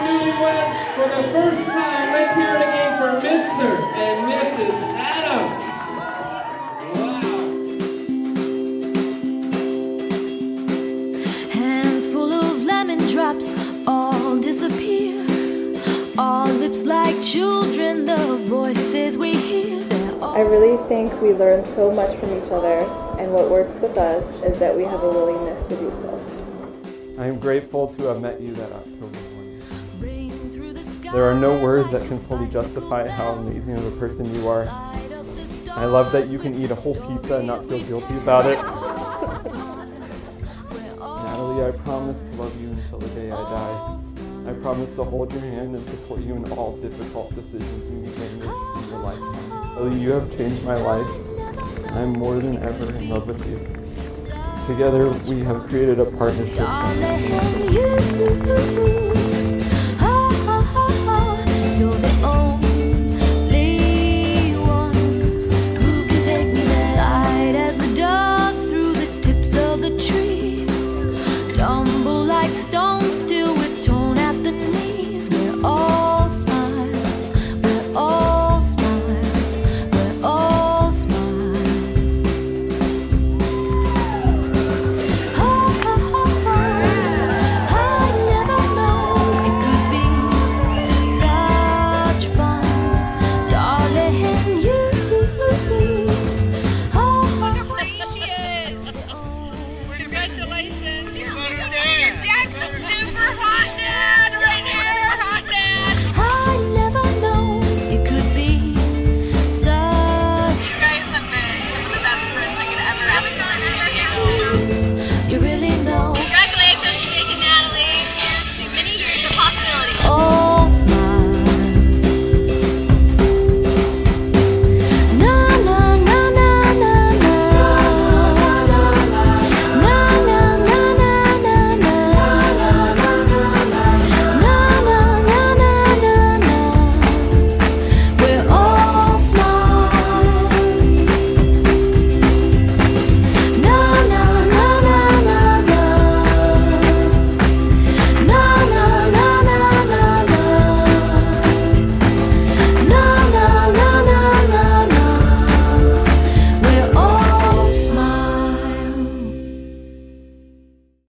newlyweds for the first time. Let's hear it again for Mr. and Mrs. Adams. Wow. Hands full of lemon drops all disappear. All lips like children, the voices we hear. I really think we learn so much from each other, and what works with us is that we have a willingness to do so. I am grateful to have met you that October morning. There are no words that can fully justify how amazing of a person you are. I love that you can eat a whole pizza and not feel guilty about it. Natalie, I promise to love you until the day I die. I promise to hold your hand and support you in all difficult decisions you may make in your lifetime. Natalie, you have changed my life. I'm more than ever in love with you. Together, we have created a partnership.